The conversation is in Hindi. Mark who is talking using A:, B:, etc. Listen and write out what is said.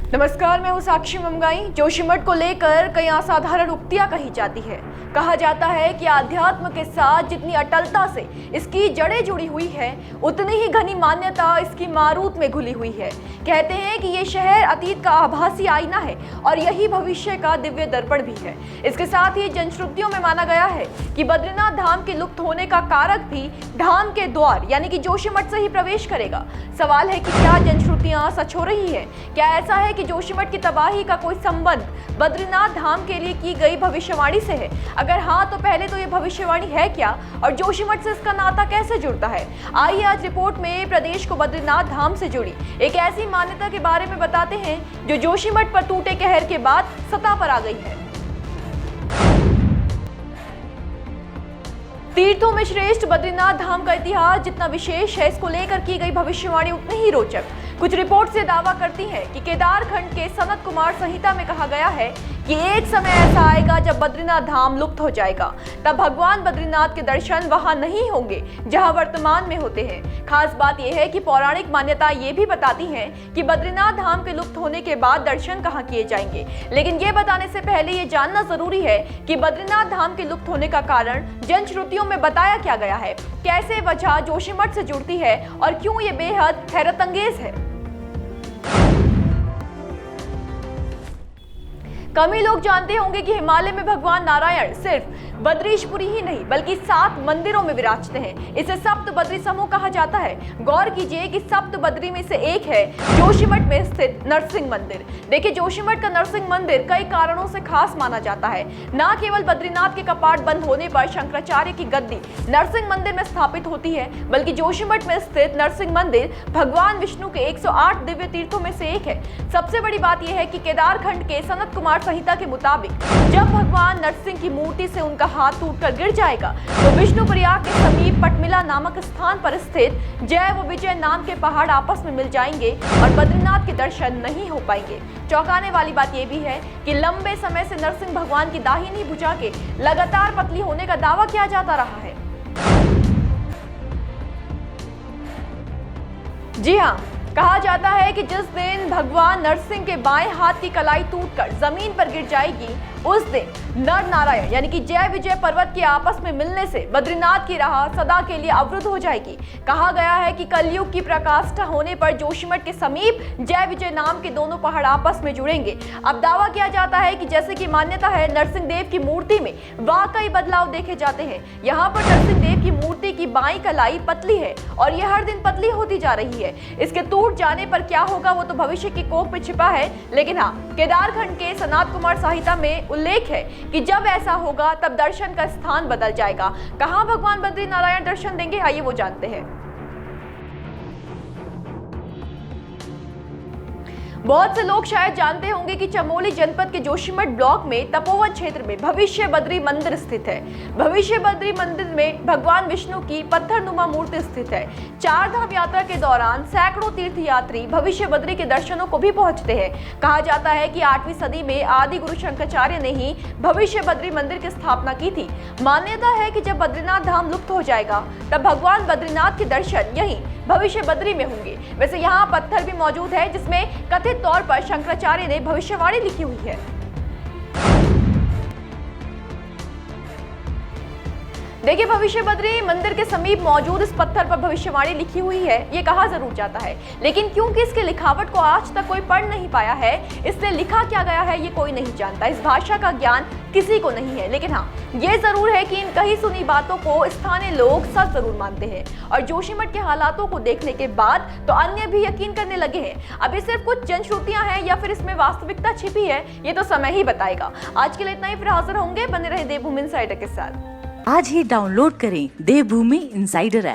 A: नमस्कार, मैं हूँ साक्षी मंगाई। जोशीमठ को लेकर कई असाधारण उक्तियां कही जाती है। कहा जाता है कि आध्यात्म के साथ जितनी अटलता से इसकी जड़ें जुड़ी हुई है, उतनी ही घनी मान्यता इसकी मारूत में घुली हुई है। कहते हैं कि ये शहर अतीत का आभासी आईना है और यही भविष्य का दिव्य दर्पण भी है। इसके साथ ही जनश्रुतियों में माना गया है कि बद्रीनाथ धाम के लुप्त होने का कारक भी धाम के द्वार यानी कि जोशीमठ से ही प्रवेश करेगा। सवाल है कि क्या जनश्रुतियां सच हो रही है? क्या ऐसा है कि जोशीमठ की तबाही का कोई संबंध बद्रीनाथ धाम के लिए की गई भविष्यवाणी से है? अगर हाँ, तो पहले तो ये भविष्यवाणी है क्या और जोशीमठ से इसका नाता कैसे जुड़ता है? आइए आज रिपोर्ट में प्रदेश को बद्रीनाथ धाम से जुड़ी एक ऐसी मान्यता के बारे में बताते हैं जो जोशीमठ पर टूटे कहर के बाद सत्ता पर आ गई है। तीर्थों में श्रेष्ठ बद्रीनाथ धाम का इतिहास जितना विशेष है, इसको लेकर की गई भविष्यवाणी उतनी ही रोचक। कुछ रिपोर्ट से दावा करती है कि केदारखंड के सनत कुमार संहिता में कहा गया है कि एक समय ऐसा आएगा जब बद्रीनाथ धाम लुप्त हो जाएगा। तब भगवान बद्रीनाथ के दर्शन वहां नहीं होंगे जहां वर्तमान में होते हैं। खास बात यह है कि पौराणिक मान्यता ये भी बताती है कि बद्रीनाथ धाम के लुप्त होने के बाद दर्शन कहां किए जाएंगे। लेकिन ये बताने से पहले ये जानना जरूरी है कि बद्रीनाथ धाम के लुप्त होने का कारण जनश्रुतियों में बताया क्या गया है, कैसे वजह जोशीमठ से जुड़ती है और क्यों ये बेहद हैरतअंगेज है। कम ही लोग जानते होंगे कि हिमालय में भगवान नारायण सिर्फ बद्रीशपुरी ही नहीं बल्कि 7 मंदिरों में विराजते हैं। इसे सप्त बद्री समूह कहा जाता है। गौर कीजिए कि सप्त बद्री में से एक है जोशीमठ में स्थित नरसिंह मंदिर। देखिए, जोशीमठ का नरसिंह मंदिर कई कारणों से खास माना जाता है। न केवल बद्रीनाथ के कपाट बंद होने पर शंकराचार्य की गद्दी नरसिंह मंदिर में स्थापित होती है, बल्कि जोशीमठ में स्थित नरसिंह मंदिर भगवान विष्णु के 108 दिव्य तीर्थों में से एक है। सबसे बड़ी बात यह है कि केदारखंड के सनत कुमार संहिता के मुताबिक जब भगवान नरसिंह की मूर्ति से उनका हाथ टूटकर गिर जाएगा तो विष्णुप्रयाग के समीप पटमिला नामक स्थान पर स्थित जय व विजय नाम के पहाड़ आपस में मिल जाएंगे और बद्रीनाथ के दर्शन नहीं हो पाएंगे। चौंकाने वाली बात यह भी है कि लंबे समय से नरसिंह भगवान की दाहिनी भुजा के लगातार पतली होने का दावा किया जाता रहा है। जी हाँ, कहा जाता है कि जिस दिन भगवान नरसिंह के बाएं हाथ की कलाई टूटकर जमीन पर गिर जाएगी, उस दिन नर नारायण यानी कि जय विजय पर्वत के आपस में मिलने से बद्रीनाथ की राह सदा के लिए अवरुद्ध हो जाएगी। कहा गया है कि कलयुग की प्रकाष्ठा होने पर जोशीमठ के समीप जय विजय नाम के दोनों पहाड़ आपस में जुड़ेंगे। अब दावा किया जाता है कि जैसे कि मान्यता है, नरसिंह देव की मूर्ति में वाकई बदलाव देखे जाते हैं। यहाँ पर नरसिंह देव की मूर्ति की बाईं कलाई पतली है और यह हर दिन पतली होती जा रही है। इसके टूट जाने पर क्या होगा वो तो भविष्य की कोख में छिपा है, लेकिन हाँ, केदारखंड के सनत कुमार संहिता में उल्लेख है कि जब ऐसा होगा तब दर्शन का स्थान बदल जाएगा। कहां भगवान बद्री नारायण दर्शन देंगे, आइए वो जानते हैं। बहुत से लोग शायद जानते होंगे कि चमोली जनपद के जोशीमठ ब्लॉक में तपोवन क्षेत्र में भविष्य बद्री मंदिर स्थित है। भविष्य बद्री मंदिर में भगवान विष्णु की पत्थरनुमा मूर्ति स्थित है। 4 धाम यात्रा के दौरान सैकड़ों तीर्थयात्री भविष्य बद्री के दर्शनों को भी पहुंचते हैं। कहा जाता है कि 8वीं सदी में आदि गुरु शंकराचार्य ने ही भविष्य बद्री मंदिर की स्थापना की थी। मान्यता है कि जब बद्रीनाथ धाम लुप्त हो जाएगा तब भगवान बद्रीनाथ के दर्शन यही भविष्य बद्री में होंगे। वैसे यहाँ पत्थर भी मौजूद है जिसमें कथित तौर पर शंकराचार्य ने भविष्यवाणी लिखी हुई है। देखिए, भविष्य बद्री मंदिर के समीप मौजूद इस पत्थर पर भविष्यवाणी लिखी हुई है, ये कहा जरूर जाता है, लेकिन क्योंकि इसके लिखावट को आज तक कोई पढ़ नहीं पाया है, इसलिए लिखा क्या गया है ये कोई नहीं जानता। इस भाषा का ज्ञान किसी को नहीं है, लेकिन हाँ, ये जरूर है कि इन कही सुनी बातों को स्थानीय लोग सच जरूर मानते हैं और जोशीमठ के हालातों को देखने के बाद तो अन्य भी यकीन करने लगे हैं। अभी सिर्फ कुछ जनश्रुतियां हैं या फिर इसमें वास्तविकता छिपी है, ये तो समय ही बताएगा। आज के लिए इतना ही, फिर हाजिर होंगे। बने रहे देवभूमि इनसाइडर के साथ।
B: आज ही डाउनलोड करें देवभूमि इनसाइडर ऐप।